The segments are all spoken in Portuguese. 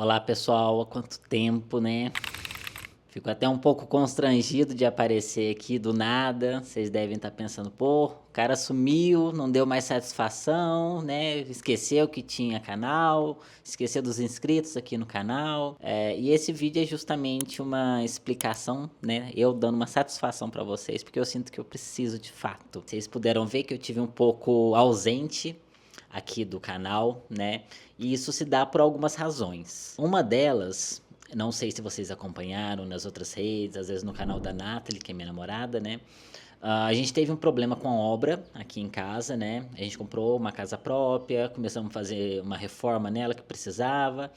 Olá pessoal, há quanto tempo, né? Fico até um pouco constrangido de aparecer aqui do nada. Vocês devem estar pensando, pô, o cara sumiu, não deu mais satisfação, né? Esqueceu que tinha canal, esqueceu dos inscritos aqui no canal. E esse vídeo é justamente uma explicação, né? Eu dando uma satisfação para vocês, porque eu sinto que eu preciso de fato. Vocês puderam ver que eu tive um pouco ausente aqui do canal, né? E isso se dá por algumas razões. Uma delas, não sei se vocês acompanharam nas outras redes, às vezes no canal da Nathalie, que é minha namorada, né? A gente teve um problema com a obra aqui em casa, né? A gente comprou uma casa própria, começamos a fazer uma reforma nela que precisava.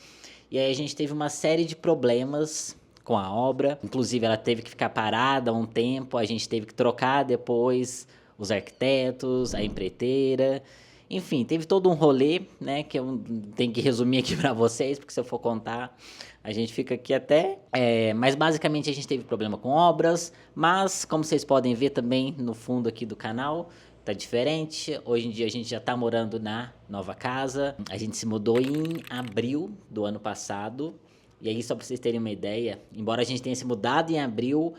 E aí a gente teve uma série de problemas com a obra. Inclusive ela teve que ficar parada um tempo, a gente teve que trocar depois os arquitetos, a empreiteira. Enfim, teve todo um rolê, né, que eu tenho que resumir aqui pra vocês, porque se eu for contar, a gente fica aqui até... mas basicamente a gente teve problema com obras, mas como vocês podem ver também no fundo aqui do canal, tá diferente. Hoje em dia a gente já tá morando na nova casa. A gente se mudou em abril do ano passado. E aí, só pra vocês terem uma ideia, embora a gente tenha se mudado em abril,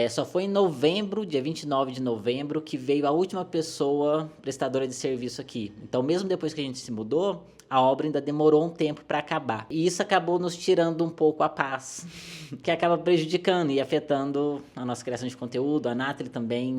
só foi em novembro, dia 29 de novembro, que veio a última pessoa prestadora de serviço aqui. Então, mesmo depois que a gente se mudou, a obra ainda demorou um tempo para acabar. E isso acabou nos tirando um pouco a paz, que acaba prejudicando e afetando a nossa criação de conteúdo. A Nathalie também,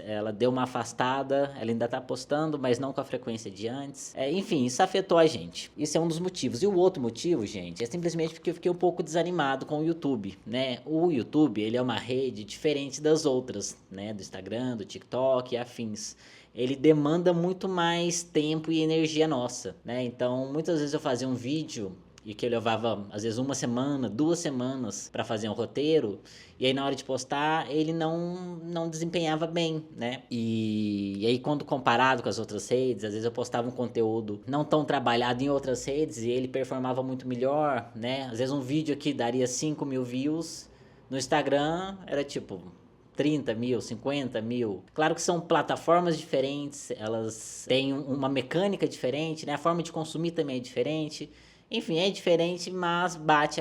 ela deu uma afastada, ela ainda tá postando, mas não com a frequência de antes. Enfim, isso afetou a gente. Isso é um dos motivos. E o outro motivo, gente, é simplesmente porque eu fiquei um pouco desanimado com o YouTube, né? O YouTube, ele é uma rede diferente das outras, né? Do Instagram, do TikTok e afins. Ele demanda muito mais tempo e energia nossa, né? Então, muitas vezes eu fazia um vídeo e que eu levava, às vezes, uma semana, 2 semanas para fazer um roteiro, e aí na hora de postar, ele não desempenhava bem, né? E aí, quando comparado com as outras redes, às vezes eu postava um conteúdo não tão trabalhado em outras redes e ele performava muito melhor, né? Às vezes um vídeo aqui daria 5.000 views, no Instagram era tipo 30 mil, 50 mil. Claro que são plataformas diferentes, elas têm uma mecânica diferente, né? A forma de consumir também é diferente. Enfim, é diferente, mas bate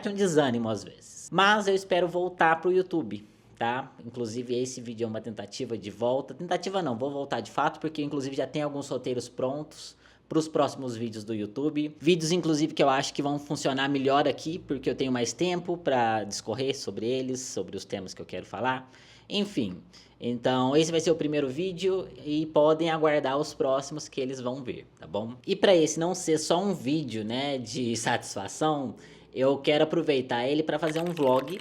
um desânimo às vezes. Mas eu espero voltar pro YouTube, tá? Inclusive esse vídeo é uma tentativa de volta. Tentativa não, vou voltar de fato, porque inclusive já tem alguns roteiros prontos para os próximos vídeos do YouTube. Vídeos, inclusive, que eu acho que vão funcionar melhor aqui, porque eu tenho mais tempo para discorrer sobre eles, sobre os temas que eu quero falar. Enfim, então esse vai ser o primeiro vídeo e podem aguardar os próximos que eles vão ver, tá bom? E para esse não ser só um vídeo, né, de satisfação, eu quero aproveitar ele para fazer um vlog,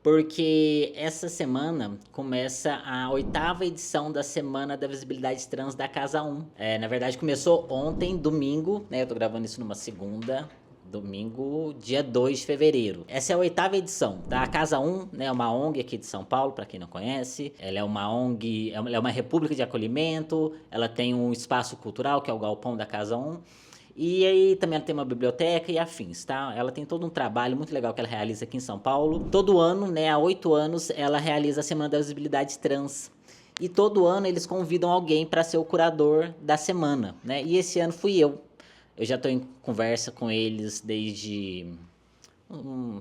porque essa semana começa a 8ª edição da Semana da Visibilidade Trans da Casa 1. Na verdade começou ontem, domingo, né? Eu tô gravando isso numa segunda, domingo, dia 2 de fevereiro. Essa é a 8ª edição, tá? A Casa 1, né, é uma ONG aqui de São Paulo, para quem não conhece. Ela é uma ONG, ela é uma república de acolhimento, ela tem um espaço cultural, que é o Galpão da Casa 1. E aí também ela tem uma biblioteca e afins, tá? Ela tem todo um trabalho muito legal que ela realiza aqui em São Paulo. Todo ano, né, há 8 anos, ela realiza a Semana da Visibilidade Trans. E todo ano eles convidam alguém para ser o curador da semana, né? E esse ano fui eu. Eu já estou em conversa com eles desde,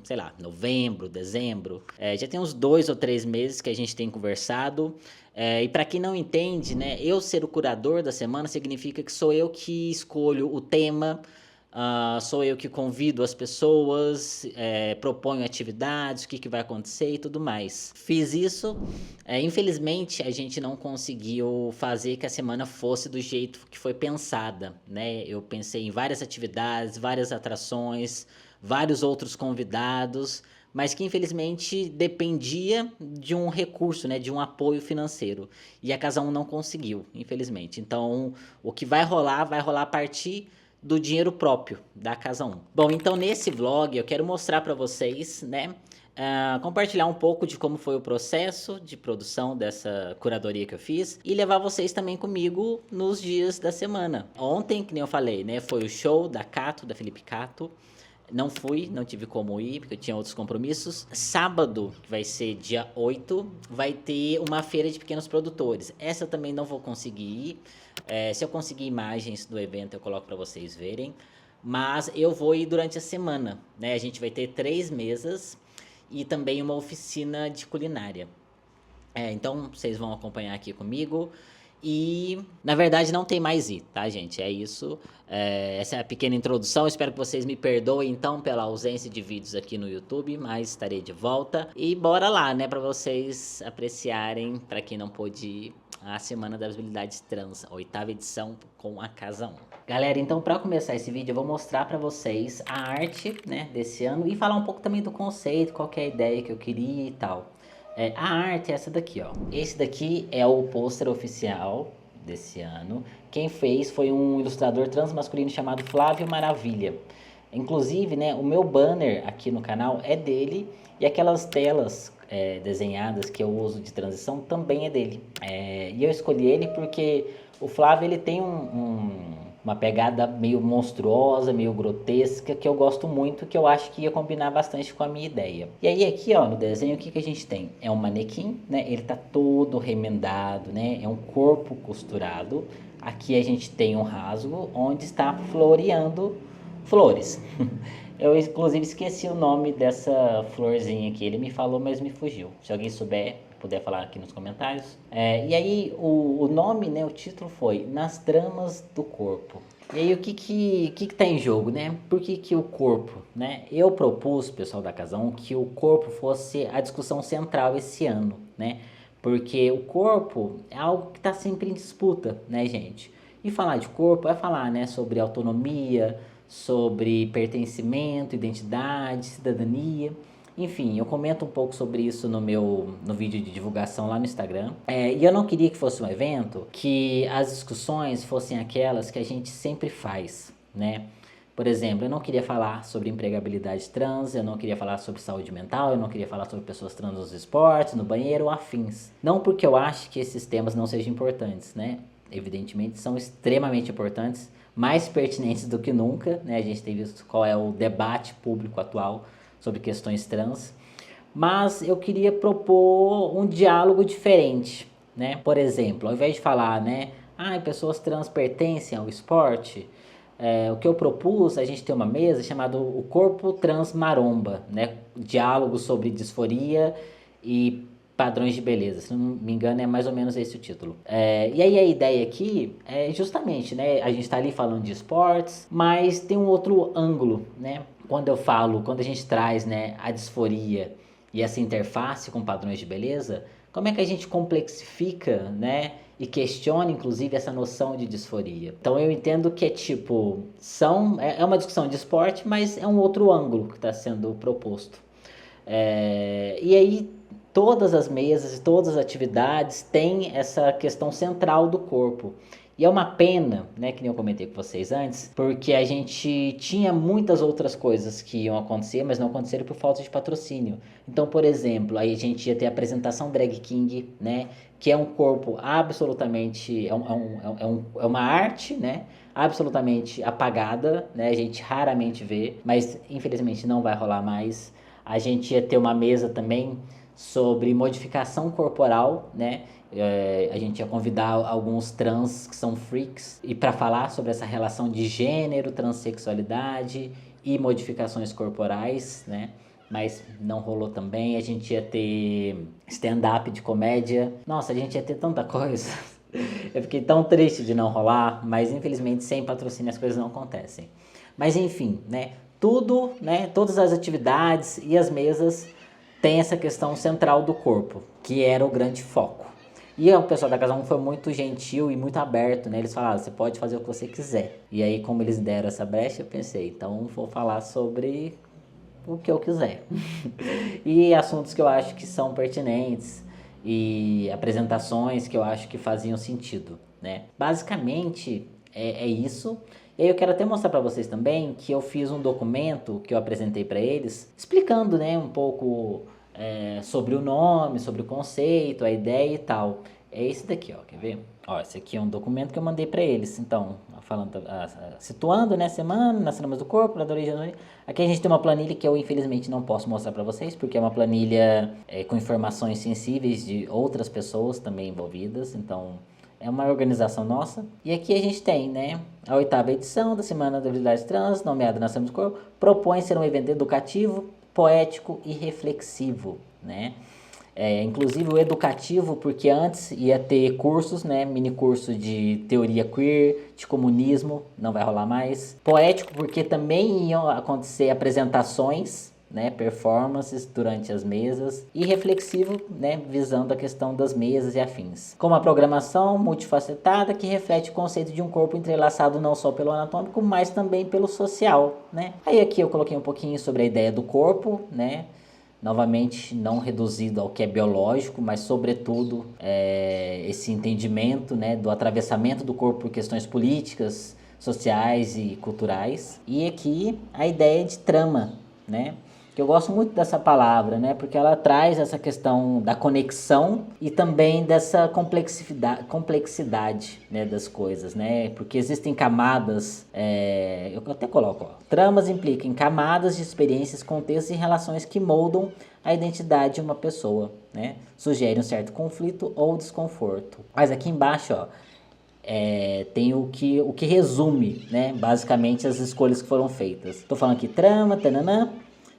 sei lá, novembro, dezembro. Já tem uns 2 ou 3 meses que a gente tem conversado. E para quem não entende, né, eu ser o curador da semana significa que sou eu que escolho o tema, sou eu que convido as pessoas, proponho atividades, o que vai acontecer e tudo mais. Fiz isso, infelizmente a gente não conseguiu fazer que a semana fosse do jeito que foi pensada, né? Eu pensei em várias atividades, várias atrações, vários outros convidados, mas que infelizmente dependia de um recurso, né, de um apoio financeiro. E a Casa 1 não conseguiu, infelizmente. Então, o que vai rolar a partir do dinheiro próprio da Casa 1. Bom, então nesse vlog eu quero mostrar para vocês, né, compartilhar um pouco de como foi o processo de produção dessa curadoria que eu fiz e levar vocês também comigo nos dias da semana. Ontem, que nem eu falei, né, foi o show da Cato, da Felipe Cato. Não fui, não tive como ir, porque eu tinha outros compromissos. Sábado, que vai ser dia 8, vai ter uma feira de pequenos produtores. Essa eu também não vou conseguir ir. Se eu conseguir imagens do evento, eu coloco para vocês verem. Mas eu vou ir durante a semana, né? A gente vai ter 3 mesas e também uma oficina de culinária. Então vocês vão acompanhar aqui comigo. E na verdade não tem mais I, tá, gente? É isso. Essa é a pequena introdução. Espero que vocês me perdoem então pela ausência de vídeos aqui no YouTube, mas estarei de volta. E bora lá, né, pra vocês apreciarem, pra quem não pôde ir, a Semana das Habilidades Trans, a 8ª edição com a Casa 1. Galera, então para começar esse vídeo eu vou mostrar para vocês a arte, né, desse ano e falar um pouco também do conceito, qual que é a ideia que eu queria e tal. A arte é essa daqui, ó. Esse daqui é o pôster oficial desse ano. Quem fez foi um ilustrador transmasculino chamado Flávio Maravilha. Inclusive, né, o meu banner aqui no canal é dele e aquelas telas desenhadas que eu uso de transição também é dele. E eu escolhi ele porque o Flávio ele tem uma pegada meio monstruosa, meio grotesca, que eu gosto muito, que eu acho que ia combinar bastante com a minha ideia. E aí aqui, ó, no desenho, o que a gente tem? É um manequim, né? Ele tá todo remendado, né? É um corpo costurado. Aqui a gente tem um rasgo onde está floreando flores. Eu inclusive esqueci o nome dessa florzinha aqui. Ele me falou, mas me fugiu. Se alguém souber, puder falar aqui nos comentários. E aí o nome, né, o título foi Nas Tramas do Corpo. E aí o que tá em jogo, né? Por que o corpo, né? Eu propus, pessoal da Casa 1, que o corpo fosse a discussão central esse ano, né? Porque o corpo é algo que está sempre em disputa, né, gente? E falar de corpo é falar, né, sobre autonomia, sobre pertencimento, identidade, cidadania. Enfim, eu comento um pouco sobre isso no vídeo de divulgação lá no Instagram. E eu não queria que fosse um evento que as discussões fossem aquelas que a gente sempre faz, né? Por exemplo, eu não queria falar sobre empregabilidade trans, eu não queria falar sobre saúde mental, eu não queria falar sobre pessoas trans nos esportes, no banheiro ou afins. Não porque eu acho que esses temas não sejam importantes, né? Evidentemente são extremamente importantes, mais pertinentes do que nunca, né? A gente tem visto qual é o debate público atual sobre questões trans, mas eu queria propor um diálogo diferente, né? Por exemplo, ao invés de falar, né, pessoas trans pertencem ao esporte, o que eu propus, a gente tem uma mesa chamada O Corpo Trans Maromba, né? Diálogo sobre disforia e padrões de beleza, se não me engano é mais ou menos esse o título. E aí a ideia aqui é justamente, né, a gente está ali falando de esportes, mas tem um outro ângulo, né? Quando a gente traz, né, a disforia e essa interface com padrões de beleza, como é que a gente complexifica, né, e questiona inclusive essa noção de disforia. Então eu entendo que é uma discussão de esporte, mas é um outro ângulo que está sendo proposto. E aí todas as mesas e todas as atividades têm essa questão central do corpo. E é uma pena, né, que nem eu comentei com vocês antes, porque a gente tinha muitas outras coisas que iam acontecer, mas não aconteceram por falta de patrocínio. Então, por exemplo, aí a gente ia ter a apresentação Drag King, né, que é um corpo absolutamente, é uma arte, né, absolutamente apagada, né, a gente raramente vê, mas infelizmente não vai rolar mais. A gente ia ter uma mesa também sobre modificação corporal, né? A gente ia convidar alguns trans que são freaks e para falar sobre essa relação de gênero, transexualidade e modificações corporais, né? Mas não rolou também. A gente ia ter stand-up de comédia. Nossa, a gente ia ter tanta coisa. Eu fiquei tão triste de não rolar, mas infelizmente sem patrocínio as coisas não acontecem. Mas enfim, né? Tudo, né? Todas as atividades e as mesas tem essa questão central do corpo, que era o grande foco. E o pessoal da Casa 1 foi muito gentil e muito aberto, né? Eles falaram, você pode fazer o que você quiser. E aí, como eles deram essa brecha, eu pensei, então vou falar sobre o que eu quiser. E assuntos que eu acho que são pertinentes e apresentações que eu acho que faziam sentido, né? Basicamente, é isso. E aí eu quero até mostrar para vocês também que eu fiz um documento que eu apresentei para eles, explicando, né, um pouco sobre o nome, sobre o conceito, a ideia e tal. É esse daqui, ó, quer ver? Ó, esse aqui é um documento que eu mandei para eles. Então, situando, né, semana, nas tramas do corpo, na origem. Aqui a gente tem uma planilha que eu infelizmente não posso mostrar para vocês, porque é uma planilha com informações sensíveis de outras pessoas também envolvidas. Então, é uma organização nossa. E aqui a gente tem, né, a 8ª edição da Semana da Habilidade Trans, nomeada Nação do Corpo, propõe ser um evento educativo, poético e reflexivo, né? Inclusive o educativo, porque antes ia ter cursos, né, mini curso de teoria queer, de comunismo, não vai rolar mais. Poético, porque também iam acontecer apresentações, né, performances durante as mesas. E reflexivo, né, visando a questão das mesas e afins. Com uma programação multifacetada que reflete o conceito de um corpo entrelaçado não só pelo anatômico, mas também pelo social, né. Aí aqui eu coloquei um pouquinho sobre a ideia do corpo, né, novamente não reduzido ao que é biológico, mas sobretudo esse entendimento, né, do atravessamento do corpo por questões políticas, sociais e culturais. E aqui a ideia de trama, né, que eu gosto muito dessa palavra, né, porque ela traz essa questão da conexão e também dessa complexidade, né, das coisas, né, porque existem camadas, eu até coloco, tramas implicam camadas de experiências, contextos e relações que moldam a identidade de uma pessoa, né, sugerem um certo conflito ou desconforto. Mas aqui embaixo, ó, tem o que resume, né, basicamente as escolhas que foram feitas. Estou falando aqui trama, tananã.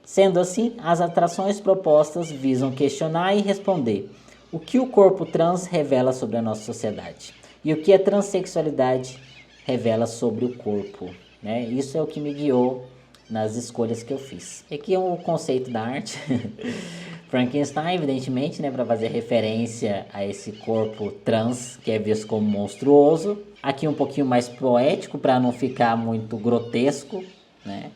Sendo assim, as atrações propostas visam questionar e responder o que o corpo trans revela sobre a nossa sociedade e o que a transexualidade revela sobre o corpo, né? Isso é o que me guiou nas escolhas que eu fiz. Aqui é um conceito da arte. Frankenstein, evidentemente, né, para fazer referência a esse corpo trans que é visto como monstruoso. Aqui um pouquinho mais poético para não ficar muito grotesco, né?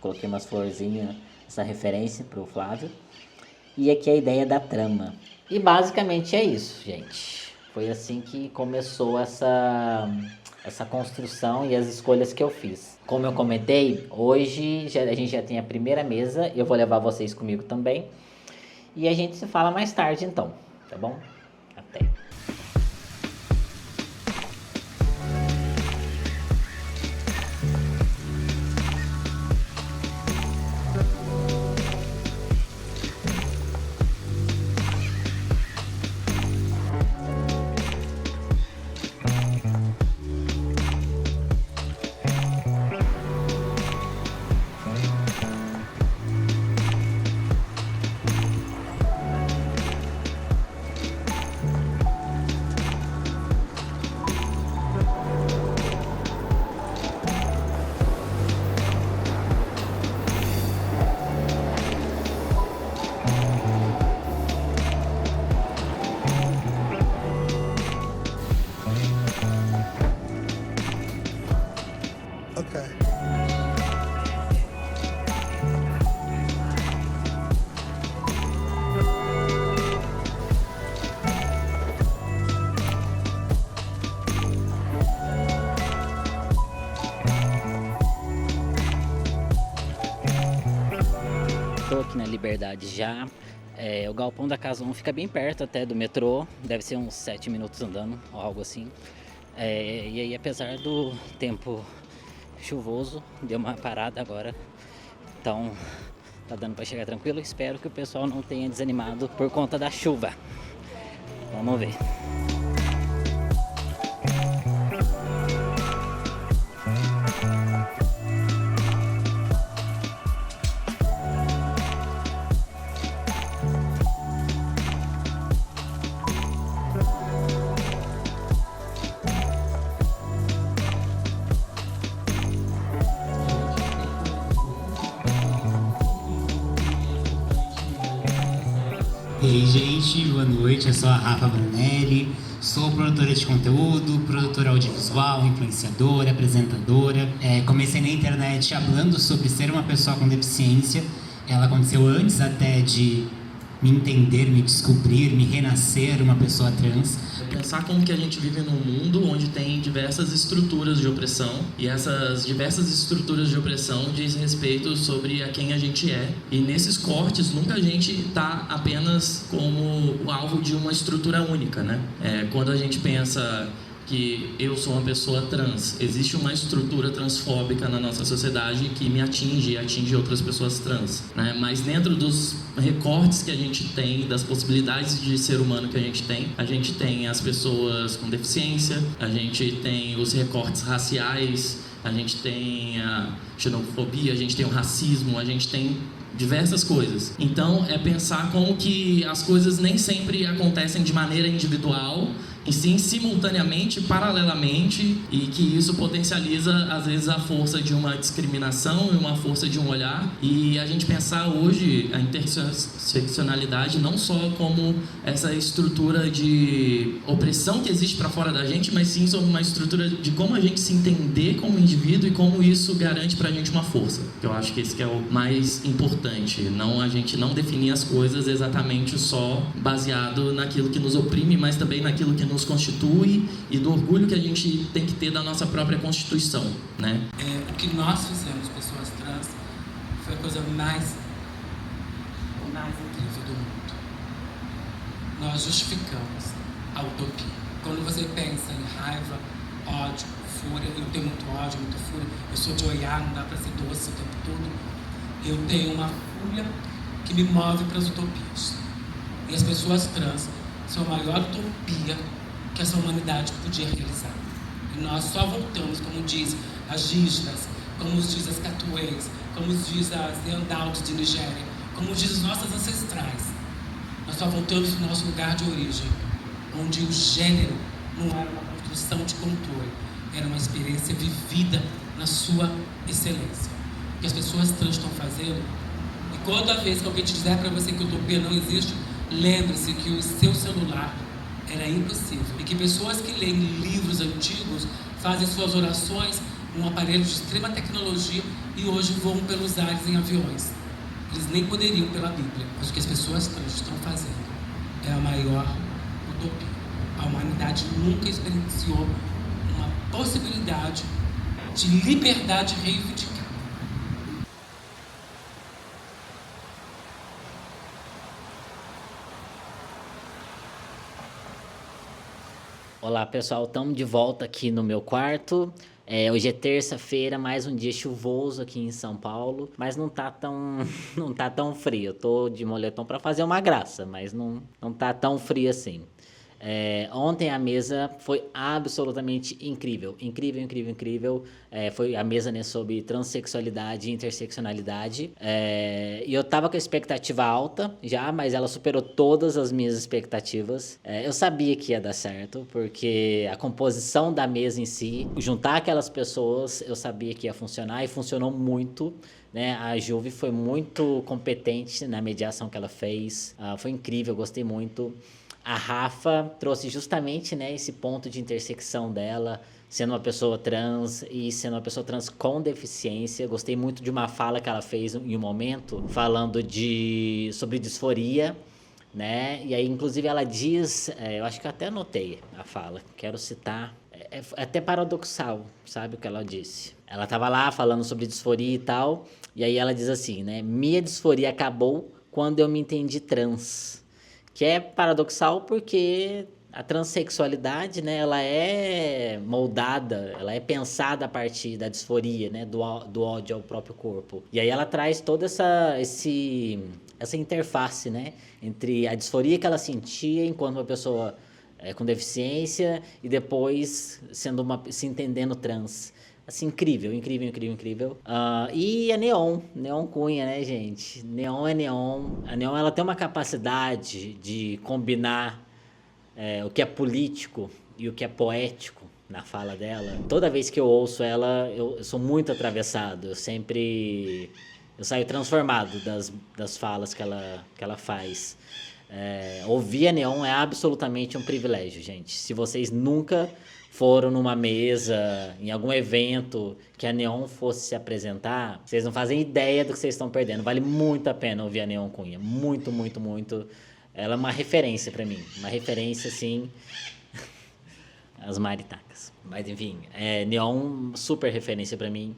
Coloquei umas florzinhas, essa referência para o Flávio. E aqui a ideia da trama. E basicamente é isso, gente. Foi assim que começou essa construção e as escolhas que eu fiz. Como eu comentei, hoje a gente já tem a primeira mesa. Eu vou levar vocês comigo também. E a gente se fala mais tarde então, tá bom? Até. Aqui na Liberdade já. O galpão da Casa 1 fica bem perto até do metrô, deve ser uns 7 minutos andando, ou algo assim. E aí, apesar do tempo chuvoso, deu uma parada agora, então tá dando para chegar tranquilo. Espero que o pessoal não tenha desanimado por conta da chuva. Vamos ver. E aí, gente, boa noite, eu sou a Rafa Brunelli, sou produtora de conteúdo, produtora audiovisual, influenciadora, apresentadora. Comecei na internet falando sobre ser uma pessoa com deficiência. Ela aconteceu antes até de me entender, me descobrir, me renascer uma pessoa trans. Pensar como que a gente vive num mundo onde tem diversas estruturas de opressão, e essas diversas estruturas de opressão diz respeito sobre a quem a gente é. E nesses cortes nunca a gente está apenas como o alvo de uma estrutura única, né? Quando a gente pensa que eu sou uma pessoa trans. Existe uma estrutura transfóbica na nossa sociedade que me atinge e atinge outras pessoas trans, né? Mas dentro dos recortes que a gente tem, das possibilidades de ser humano que a gente tem as pessoas com deficiência, a gente tem os recortes raciais, a gente tem a xenofobia, a gente tem o racismo, a gente tem diversas coisas. Então, é pensar como que as coisas nem sempre acontecem de maneira individual, e sim simultaneamente, paralelamente, e que isso potencializa, às vezes, a força de uma discriminação e uma força de um olhar. E a gente pensar hoje a interseccionalidade não só como essa estrutura de opressão que existe para fora da gente, mas sim sobre uma estrutura de como a gente se entender como indivíduo e como isso garante para a gente uma força. Eu acho que esse que é o mais importante. A gente não definir as coisas exatamente só baseado naquilo que nos oprime, mas também naquilo que nos constitui e do orgulho que a gente tem que ter da nossa própria Constituição, né? O que nós fizemos, pessoas trans, foi a coisa mais incrível do mundo. Nós justificamos a utopia. Quando você pensa em raiva, ódio, fúria, eu tenho muito ódio, muita fúria, eu sou de olhar, não dá para ser doce o tempo todo. Eu tenho uma fúria que me move para as utopias. E as pessoas trans são a maior utopia que essa humanidade podia realizar. E nós só voltamos, como diz as Gígidas, como diz as Catuês, como diz as Neandertais de Nigéria, como diz os nossos ancestrais. Nós só voltamos para o nosso lugar de origem, onde o gênero não era uma construção de controle, era uma experiência vivida na sua excelência. O que as pessoas trans estão fazendo, e toda vez que alguém te disser para você que utopia não existe, lembre-se que o seu celular era impossível e que pessoas que leem livros antigos fazem suas orações num aparelho de extrema tecnologia e hoje voam pelos ares em aviões. Eles nem poderiam pela Bíblia, mas o que as pessoas trans estão fazendo é a maior utopia. A humanidade nunca experienciou uma possibilidade de liberdade reivindicada. Olá pessoal, estamos de volta aqui no meu quarto. Hoje é terça-feira, mais um dia chuvoso aqui em São Paulo, mas não tá tão frio. Eu tô de moletom para fazer uma graça, mas não tá tão frio assim. Ontem a mesa foi absolutamente incrível. Incrível. Foi a mesa, né, sobre transexualidade e interseccionalidade. E eu tava com a expectativa alta já, mas ela superou todas as minhas expectativas. Eu sabia que ia dar certo, porque a composição da mesa em si, juntar aquelas pessoas, eu sabia que ia funcionar e funcionou muito. Né? A Juve foi muito competente na mediação que ela fez. Foi incrível, gostei muito. A Rafa trouxe justamente, né, esse ponto de intersecção dela, sendo uma pessoa trans e sendo uma pessoa trans com deficiência. Gostei muito de uma fala que ela fez em um momento, falando sobre disforia, né? E aí, inclusive, ela diz, eu acho que eu até anotei a fala, quero citar, é até paradoxal, sabe o que ela disse? Ela estava lá falando sobre disforia e tal, e aí ela diz assim, né? Minha disforia acabou quando eu me entendi trans. Que é paradoxal porque a transexualidade, né, ela é moldada, ela é pensada a partir da disforia, né, do ódio ao próprio corpo. E aí ela traz toda essa interface, né, entre a disforia que ela sentia enquanto uma pessoa com deficiência e depois se entendendo trans. Assim, incrível. E a Neon Cunha, né, gente? Neon é Neon. A Neon, ela tem uma capacidade de combinar o que é político e o que é poético na fala dela. Toda vez que eu ouço ela, eu sou muito atravessado. Eu saio transformado das falas que ela faz. Ouvir a Neon é absolutamente um privilégio, gente. Se vocês nunca foram numa mesa, em algum evento que a Neon fosse se apresentar, vocês não fazem ideia do que vocês estão perdendo. Vale muito a pena ouvir a Neon Cunha. Muito. Ela é uma referência pra mim. Uma referência, assim, as maritacas. Mas, enfim, Neon, super referência pra mim.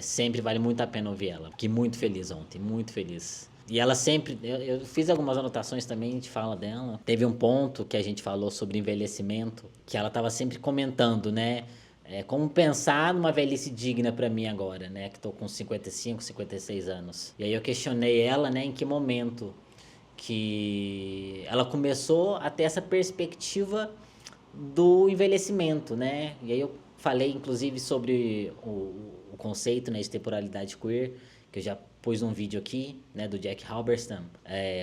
Sempre vale muito a pena ouvir ela. Fiquei muito feliz ontem, muito feliz. E ela sempre... Eu fiz algumas anotações também de fala dela. Teve um ponto que a gente falou sobre envelhecimento, que ela tava sempre comentando, né? Como pensar numa velhice digna pra mim agora, né? Que tô com 55, 56 anos. E aí eu questionei ela, né? Em que momento que ela começou a ter essa perspectiva do envelhecimento, né? E aí eu falei, inclusive, sobre o conceito, né, de temporalidade queer, que eu já pus um vídeo aqui, né, do Jack Halberstam.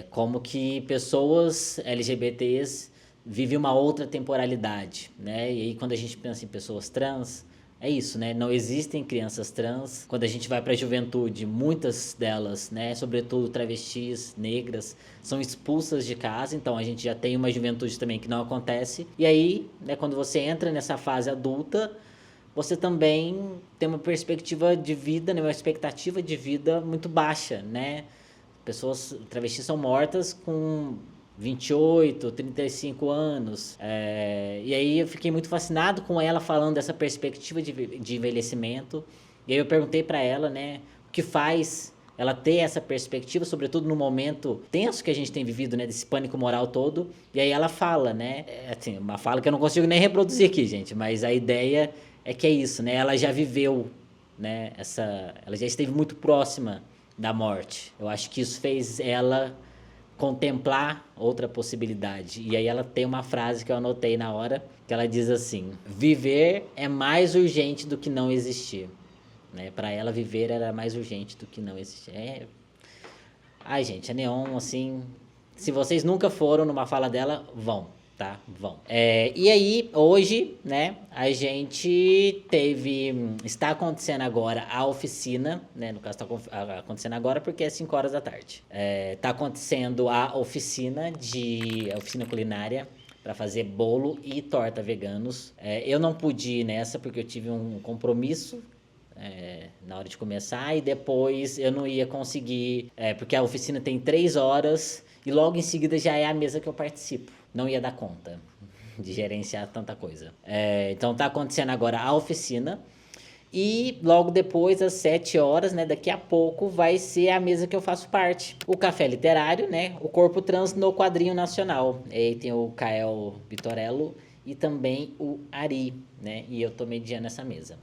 Como que pessoas LGBTs vivem uma outra temporalidade, né? E aí quando a gente pensa em pessoas trans, é isso, né? Não existem crianças trans. Quando a gente vai para a juventude, muitas delas, né, sobretudo travestis, negras, são expulsas de casa. Então a gente já tem uma juventude também que não acontece. E aí, né, quando você entra nessa fase adulta, você também tem uma perspectiva de vida, né, uma expectativa de vida muito baixa, né? Pessoas travestis são mortas com 28, 35 anos. E aí eu fiquei muito fascinado com ela falando dessa perspectiva de envelhecimento. E aí eu perguntei para ela, né, o que faz ela ter essa perspectiva, sobretudo no momento tenso que a gente tem vivido, né, desse pânico moral todo. E aí ela fala, né, assim, uma fala que eu não consigo nem reproduzir aqui, gente, mas a ideia é que é isso, né, ela já viveu, né, ela já esteve muito próxima da morte. Eu acho que isso fez ela contemplar outra possibilidade. E aí ela tem uma frase que eu anotei na hora, que ela diz assim: viver é mais urgente do que não existir. Né? Para ela, viver era mais urgente do que não existir. Ai, gente, a Neon, assim... Se vocês nunca foram numa fala dela, vão, tá? Vão. E aí, hoje, né, a gente está acontecendo agora a oficina, né? No caso, está acontecendo agora porque é 5 horas da tarde. Tá acontecendo a oficina culinária para fazer bolo e torta veganos. Eu não pude ir nessa porque eu tive um compromisso na hora de começar, e depois eu não ia conseguir, porque a oficina tem 3 horas e logo em seguida já é a mesa que eu participo. Não ia dar conta de gerenciar tanta coisa. Então tá acontecendo agora a oficina e logo depois, às 7 horas, né, daqui a pouco, vai ser a mesa que eu faço parte. O Café Literário, né, o Corpo Trans no Quadrinho Nacional. E aí tem o Kael Vitorello e também o Ari, né? E eu tô mediando essa mesa.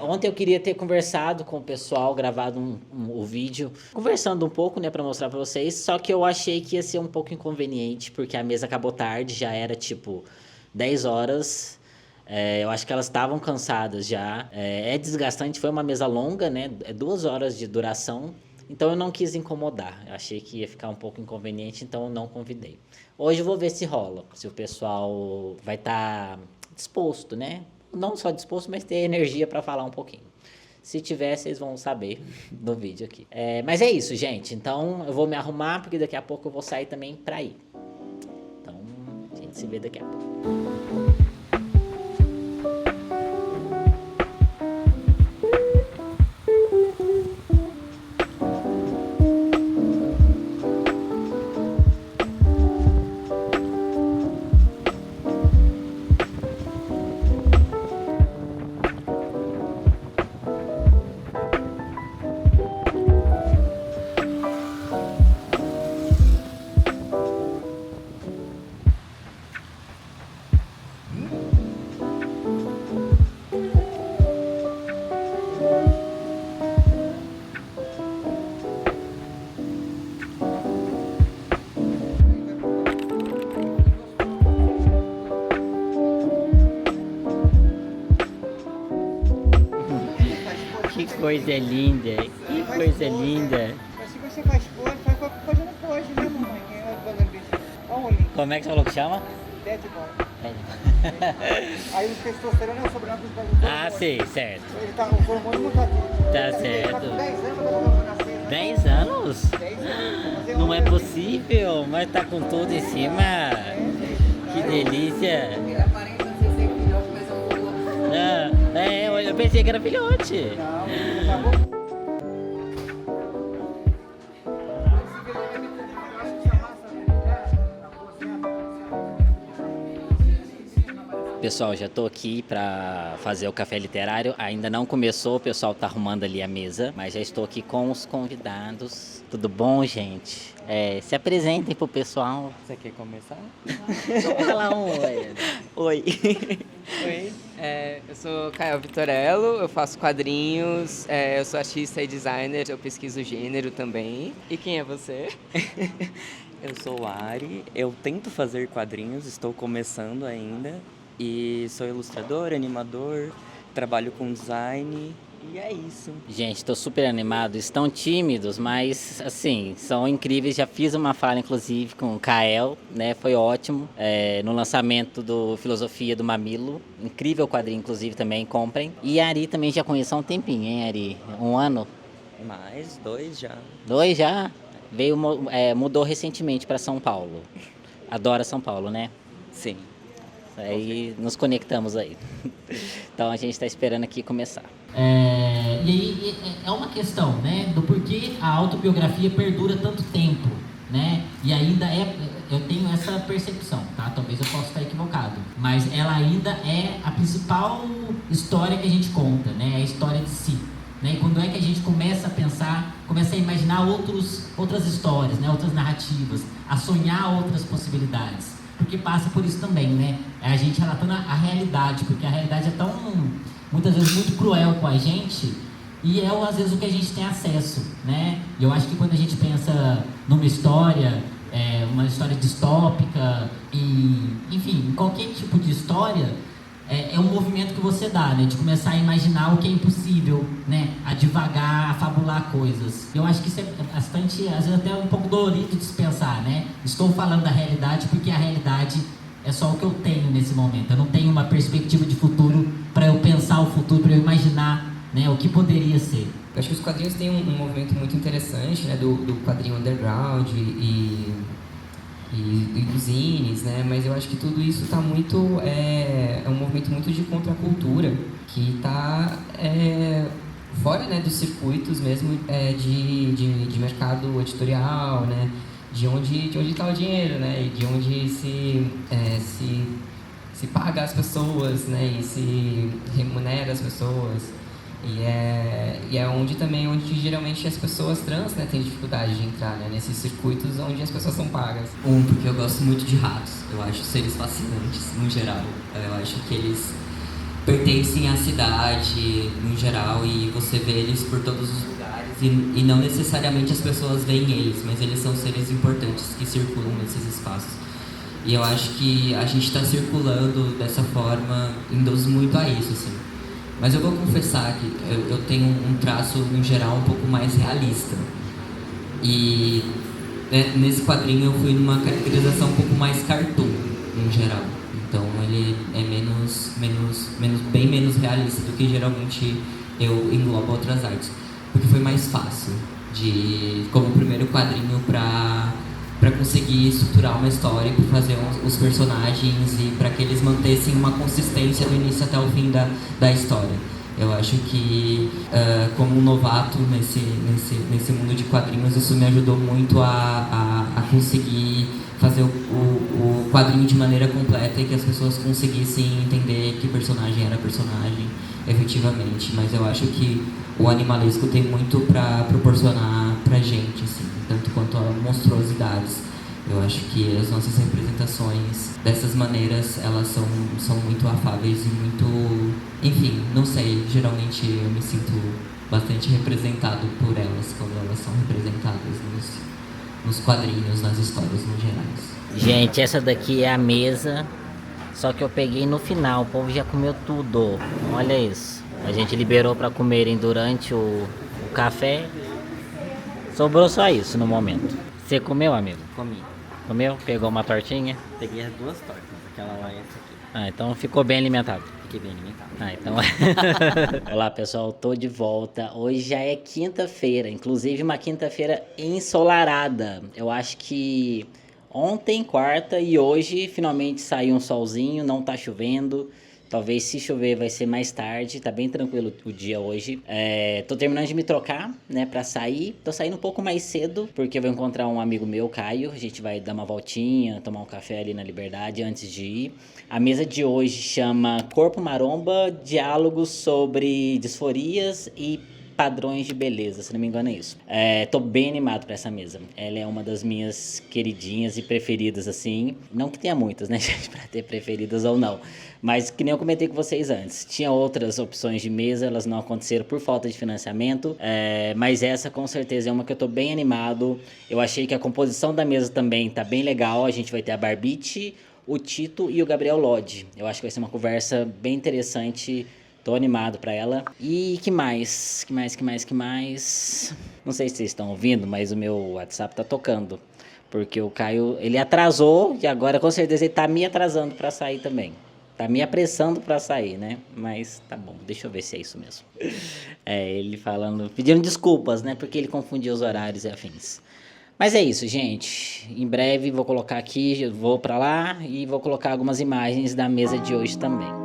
Ontem eu queria ter conversado com o pessoal, gravado o vídeo, conversando um pouco, né, pra mostrar pra vocês, só que eu achei que ia ser um pouco inconveniente, porque a mesa acabou tarde, já era tipo 10 horas. Eu acho que elas estavam cansadas já. É desgastante, foi uma mesa longa, né? 2 horas de duração. Então eu não quis incomodar. Eu achei que ia ficar um pouco inconveniente, então eu não convidei. Hoje eu vou ver se rola, se o pessoal vai estar disposto, né? Não só disposto, mas ter energia para falar um pouquinho. Se tiver, vocês vão saber no vídeo aqui. Mas é isso, gente. Então eu vou me arrumar, porque daqui a pouco eu vou sair também para ir. Então a gente se vê daqui a pouco. Que coisa linda, que coisa linda. Mas se você faz pose, faz fazendo pose, né, mamãe? Olha o olhinho. Como é que você falou que chama? Bad boy. Aí o testosterona é o sobrenome dos hormônios. Ah, sim, certo. Ele tá, os hormônios não tá tudo. Tá Ele tá com certo. 10 anos, quando eu nascer, né? 10 anos? 10 anos. Não é possível, mas tá com tudo em cima. Que delícia. Ele aparenta ser filhote, mas é um boa. Eu pensei que era filhote. Não, ele tá bom. pessoal, já tô aqui para fazer o café literário. Ainda não começou, o pessoal tá arrumando ali a mesa, mas já estou aqui com os convidados. Tudo bom, gente? Se apresentem pro pessoal. Você quer começar? Fala um oi. Oi. Oi. Eu sou Caio Vitorello, eu faço quadrinhos, eu sou artista e designer, eu pesquiso gênero também. E quem é você? Eu sou o Ari, eu tento fazer quadrinhos, estou começando ainda. E sou ilustrador, animador, trabalho com design e é isso. Gente, tô super animado. Estão tímidos, mas assim, são incríveis. Já fiz uma fala, inclusive, com o Kael, né? Foi ótimo. No lançamento do Filosofia do Mamilo. Incrível quadrinho, inclusive, também, comprem. E a Ari também já conheço há um tempinho, hein, Ari? 1 ano? Mais 2 já. 2 já? Mudou recentemente para São Paulo. Adora São Paulo, né? Sim. Aí nos conectamos aí. Então a gente está esperando aqui começar. E aí é uma questão, né, do porquê a autobiografia perdura tanto tempo, né? E ainda eu tenho essa percepção, tá? Talvez eu possa estar equivocado, mas ela ainda é a principal história que a gente conta, né? É a história de si. Né? E quando é que a gente começa a pensar, começa a imaginar outras histórias, né? Outras narrativas, a sonhar outras possibilidades. Porque passa por isso também, né? É a gente relatando a realidade, porque a realidade é tão, muitas vezes, muito cruel com a gente e às vezes, o que a gente tem acesso, né? E eu acho que quando a gente pensa numa história, uma história distópica, enfim, em qualquer tipo de história, é um movimento que você dá, né? De começar a imaginar o que é impossível, né? A divagar, a fabular coisas. Eu acho que isso é bastante, às vezes até um pouco dolorido de se pensar, né? Estou falando da realidade porque a realidade é só o que eu tenho nesse momento. Eu não tenho uma perspectiva de futuro para eu pensar o futuro, para eu imaginar, né, o que poderia ser. Eu acho que os quadrinhos têm um movimento muito interessante, né? Do quadrinho underground e dos zines, né? Mas eu acho que tudo isso está muito... É um movimento muito de contracultura, que está fora, né, dos circuitos mesmo de mercado editorial, né? De onde está o dinheiro, né? E de onde se paga as pessoas, né? E se remunera as pessoas. E é onde geralmente as pessoas trans, né, têm dificuldade de entrar, né, nesses circuitos onde as pessoas são pagas. Porque eu gosto muito de ratos. Eu acho seres fascinantes, no geral. Eu acho que eles pertencem à cidade, no geral, e você vê eles por todos os lugares. E não necessariamente as pessoas veem eles, mas eles são seres importantes que circulam nesses espaços. E eu acho que a gente está circulando dessa forma, induz muito a isso, assim. Mas eu vou confessar que eu tenho um traço, no geral, um pouco mais realista. E nesse quadrinho eu fui numa caracterização um pouco mais cartoon, no geral. Então ele é bem menos realista do que geralmente eu englobo outras artes. Porque foi mais fácil, como primeiro quadrinho para conseguir estruturar uma história, para fazer os personagens e para que eles mantessem uma consistência do início até o fim da história. Eu acho que, como um novato nesse mundo de quadrinhos, isso me ajudou muito a conseguir fazer o quadrinho de maneira completa e que as pessoas conseguissem entender que personagem era personagem, efetivamente. Mas eu acho que o animalesco tem muito para proporcionar pra gente, assim, tanto quanto a monstruosidades. Eu acho que as nossas representações dessas maneiras, elas são muito afáveis e muito... Enfim, não sei, geralmente eu me sinto bastante representado por elas quando elas são representadas nos quadrinhos, nas histórias no geral. Gente, essa daqui é a mesa, só que eu peguei no final, o povo já comeu tudo. Olha isso. A gente liberou para comerem durante o café. Sobrou só isso no momento. Você comeu, amigo? Comi. Comeu? Pegou uma tortinha? Peguei as 2 tortas, aquela lá e essa aqui. Ah, então ficou bem alimentado. Fiquei bem alimentado. Ah, então... Olá, pessoal, tô de volta. Hoje já é quinta-feira, inclusive uma quinta-feira ensolarada. Eu acho que ontem, quarta, e hoje finalmente saiu um solzinho, não tá chovendo. Talvez se chover vai ser mais tarde, tá bem tranquilo o dia hoje. Tô terminando de me trocar, né, pra sair. Tô saindo um pouco mais cedo, porque eu vou encontrar um amigo meu, Caio. A gente vai dar uma voltinha, tomar um café ali na Liberdade antes de ir. A mesa de hoje chama Corpo Maromba, diálogos sobre disforias e padrões de beleza, se não me engano é isso. Tô bem animado pra essa mesa. Ela é uma das minhas queridinhas e preferidas, assim. Não que tenha muitas, né, gente, pra ter preferidas ou não. Mas que nem eu comentei com vocês antes. Tinha outras opções de mesa, elas não aconteceram por falta de financiamento. Mas essa, com certeza, é uma que eu tô bem animado. Eu achei que a composição da mesa também tá bem legal. A gente vai ter a Barbite, o Tito e o Gabriel Lodge. Eu acho que vai ser uma conversa bem interessante. Tô animado pra ela. E que mais? Que mais? Não sei se vocês estão ouvindo, mas o meu WhatsApp tá tocando. Porque o Caio, ele atrasou e agora com certeza ele tá me atrasando pra sair também. Tá me apressando pra sair, né? Mas tá bom, deixa eu ver se é isso mesmo. Ele falando, pedindo desculpas, né? Porque ele confundiu os horários e afins. Mas é isso, gente. Em breve vou colocar aqui, vou pra lá e vou colocar algumas imagens da mesa de hoje também.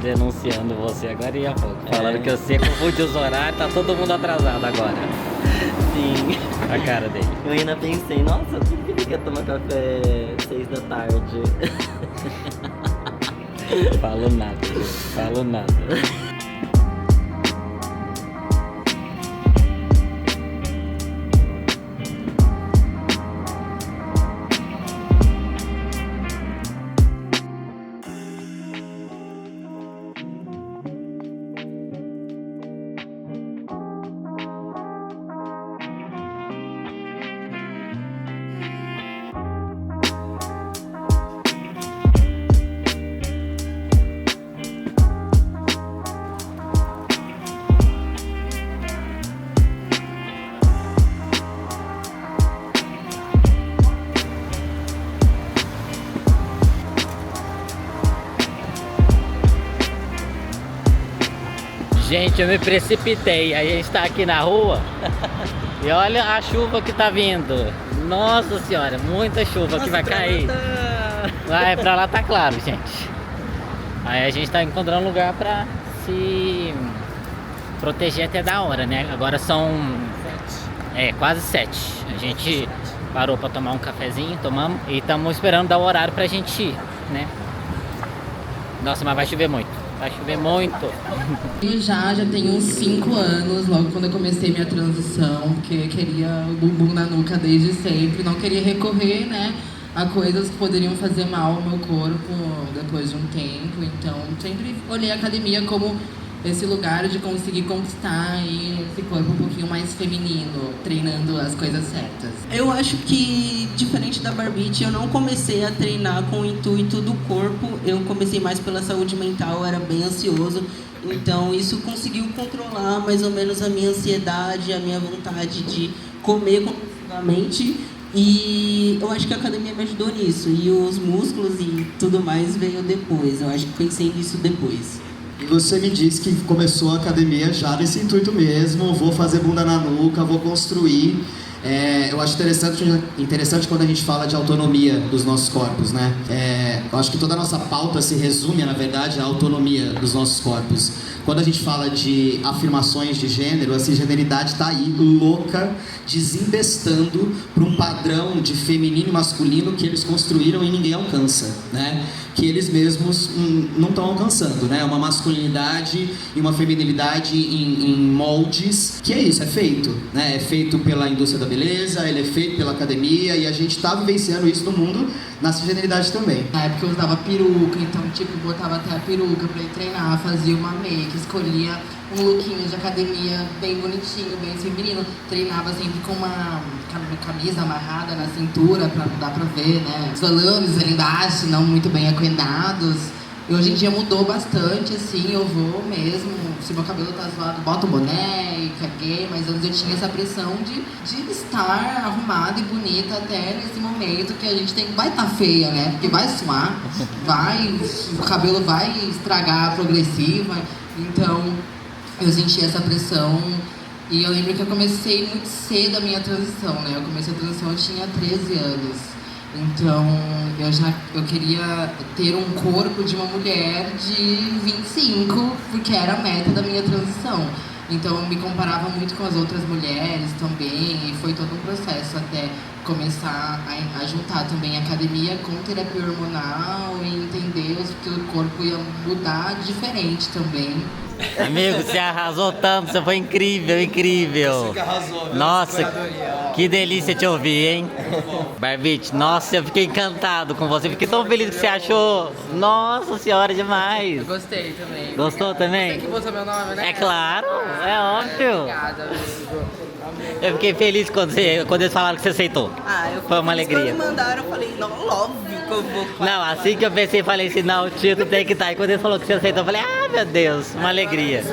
Denunciando você agora e a pouco. Falando que você confunde os horários, tá todo mundo atrasado agora. Sim. A cara dele. Eu ainda pensei, nossa, eu sempre queria tomar café 6 da tarde. Falo nada, gente. Falo nada. Gente, eu me precipitei. A gente tá aqui na rua e olha a chuva que tá vindo. Nossa senhora, muita chuva que vai cair. Pra lá tá claro, gente. Aí a gente tá encontrando um lugar pra se proteger até da hora, né? Agora são quase 7. A gente parou pra tomar um cafezinho, tomamos e estamos esperando dar o horário pra gente ir, né? Nossa, mas vai chover muito. Vai chover muito. Eu já tenho uns 5 anos, logo quando eu comecei minha transição, que queria o bumbum na nuca desde sempre, não queria recorrer, né, a coisas que poderiam fazer mal ao meu corpo depois de um tempo. Então sempre olhei a academia como esse lugar de conseguir conquistar esse corpo um pouquinho mais feminino, treinando as coisas certas. Eu acho que, diferente da Barbite, eu não comecei a treinar com o intuito do corpo, eu comecei mais pela saúde mental, eu era bem ansioso, então isso conseguiu controlar mais ou menos a minha ansiedade, a minha vontade de comer compulsivamente, e eu acho que a academia me ajudou nisso, e os músculos e tudo mais veio depois, eu acho que pensei nisso depois. E você me disse que começou a academia já nesse intuito mesmo, vou fazer bunda na nuca, vou construir. Eu acho interessante quando a gente fala de autonomia dos nossos corpos, né? Eu acho que toda a nossa pauta se resume, na verdade, à autonomia dos nossos corpos. Quando a gente fala de afirmações de gênero, a cisgeneridade está aí louca, desembestando para um padrão de feminino e masculino que eles construíram e ninguém alcança, né? Que eles mesmos não estão alcançando, né? Uma masculinidade e uma feminilidade em moldes, que é isso, é feito, né? É feito pela indústria da beleza, ele é feito pela academia e a gente está vivenciando isso no mundo, na cisgeneridade também. Na época eu usava peruca, então botava até a peruca pra ir treinar, fazia uma make, escolhia um lookinho de academia bem bonitinho, bem feminino, treinava sempre com uma camisa amarrada na cintura pra dar pra ver, né? Os valores ali embaixo, não muito bem aquenados. E hoje em dia mudou bastante, assim, eu vou mesmo, se meu cabelo tá zoado, boto um boné e caguei, mas antes eu tinha essa pressão de estar arrumada e bonita até nesse momento que a gente vai estar feia, né? Porque vai suar, o cabelo vai estragar a progressiva, então eu senti essa pressão. E eu lembro que eu comecei muito cedo a minha transição, né? Eu comecei a transição, eu tinha 13 anos. Então, eu queria ter um corpo de uma mulher de 25, porque era a meta da minha transição. Então, eu me comparava muito com as outras mulheres também, e foi todo um processo até começar a juntar também academia com terapia hormonal e entender que o corpo ia mudar diferente também. Amigo, você arrasou tanto, você foi incrível, incrível. Você que arrasou, nossa, que delícia te ouvir, hein? Barbite, nossa, eu fiquei encantado com você, fiquei tão feliz que você achou. Nossa senhora, demais. Eu gostei também. Gostou também? Você que botou meu nome, né? É claro, é óbvio. Obrigada, amigo. Eu fiquei feliz quando eles falaram que você aceitou. Foi uma alegria. Quando mandaram, eu falei, não, óbvio que eu vou falar. Não, assim que eu pensei, falei assim, não, o título tem que estar. E quando ele falou que você aceitou, eu falei, ah, meu Deus, uma alegria.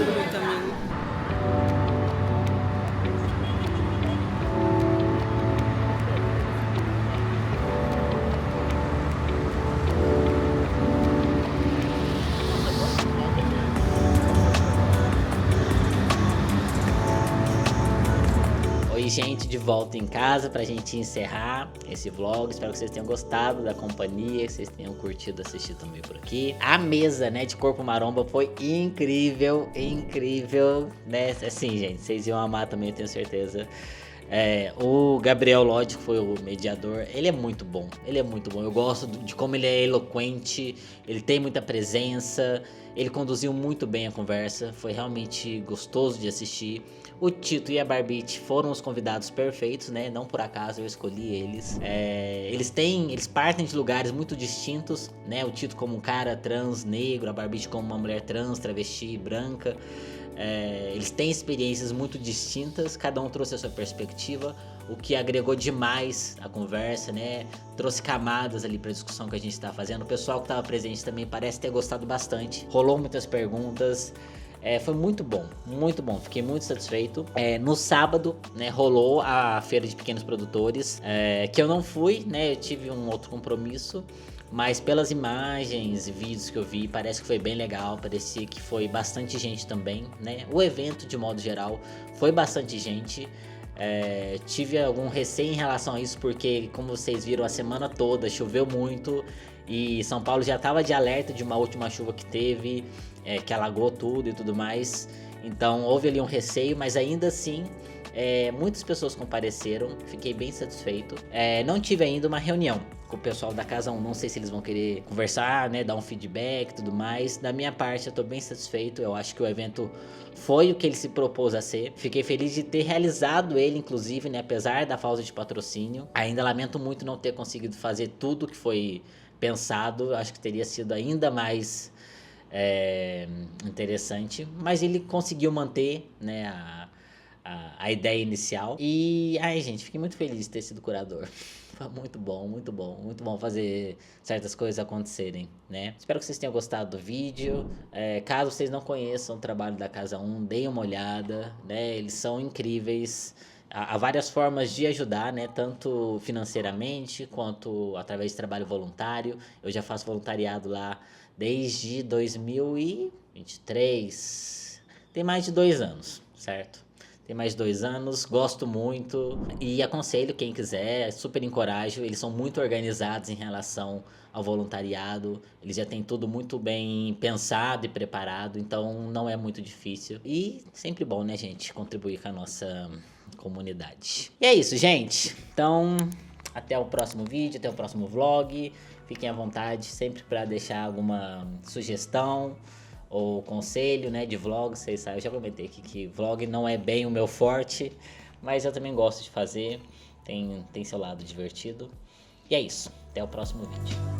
Oi, gente, de volta em casa pra gente encerrar esse vlog. Espero que vocês tenham gostado da companhia, que vocês tenham curtido assistir também por aqui. A mesa, né, de Corpo Maromba foi incrível, incrível, né? Assim, gente, vocês iam amar também, eu tenho certeza. O Gabriel Lodge, que foi o mediador, ele é muito bom, eu gosto de como ele é eloquente, ele tem muita presença, ele conduziu muito bem a conversa, foi realmente gostoso de assistir. O Tito e a Barbite foram os convidados perfeitos, né? Não por acaso eu escolhi eles. Eles partem de lugares muito distintos, né? O Tito como um cara trans, negro, a Barbite como uma mulher trans, travesti, branca. Eles têm experiências muito distintas, cada um trouxe a sua perspectiva, o que agregou demais a conversa, né? Trouxe camadas ali pra discussão que a gente tá fazendo. O pessoal que tava presente também parece ter gostado bastante. Rolou muitas perguntas. Foi muito bom, fiquei muito satisfeito. No sábado, né, rolou a Feira de Pequenos Produtores, que eu não fui, né, eu tive um outro compromisso, mas pelas imagens e vídeos que eu vi, parece que foi bem legal, parecia que foi bastante gente também, né, o evento de modo geral foi bastante gente. Tive algum receio em relação a isso, porque como vocês viram a semana toda choveu muito e São Paulo já estava de alerta de uma última chuva que teve, que alagou tudo e tudo mais, então houve ali um receio, mas ainda assim muitas pessoas compareceram, fiquei bem satisfeito. Não tive ainda uma reunião com o pessoal da Casa 1, não sei se eles vão querer conversar, né, dar um feedback e tudo mais. Da minha parte eu tô bem satisfeito, eu acho que o evento foi o que ele se propôs a ser. Fiquei feliz de ter realizado ele, inclusive, né, apesar da falta de patrocínio. Ainda lamento muito não ter conseguido fazer tudo que foi pensado, acho que teria sido ainda mais interessante, mas ele conseguiu manter, né, a ideia inicial. E, gente, fiquei muito feliz de ter sido curador. Foi muito bom fazer certas coisas acontecerem, né? Espero que vocês tenham gostado do vídeo. Caso vocês não conheçam o trabalho da Casa 1, deem uma olhada, né? Eles são incríveis. Há várias formas de ajudar, né? Tanto financeiramente quanto através de trabalho voluntário. Eu já faço voluntariado lá desde 2023. Tem mais de 2 anos, certo? Tem mais de 2 anos, gosto muito e aconselho quem quiser, super encorajo. Eles são muito organizados em relação ao voluntariado, eles já têm tudo muito bem pensado e preparado, então não é muito difícil. E sempre bom, né, gente, contribuir com a nossa comunidade. E é isso, gente. Então, até o próximo vídeo, até o próximo vlog. Fiquem à vontade sempre para deixar alguma sugestão ou conselho, né, de vlog. Vocês sabem, eu já comentei aqui que vlog não é bem o meu forte, mas eu também gosto de fazer, tem seu lado divertido. E é isso, até o próximo vídeo.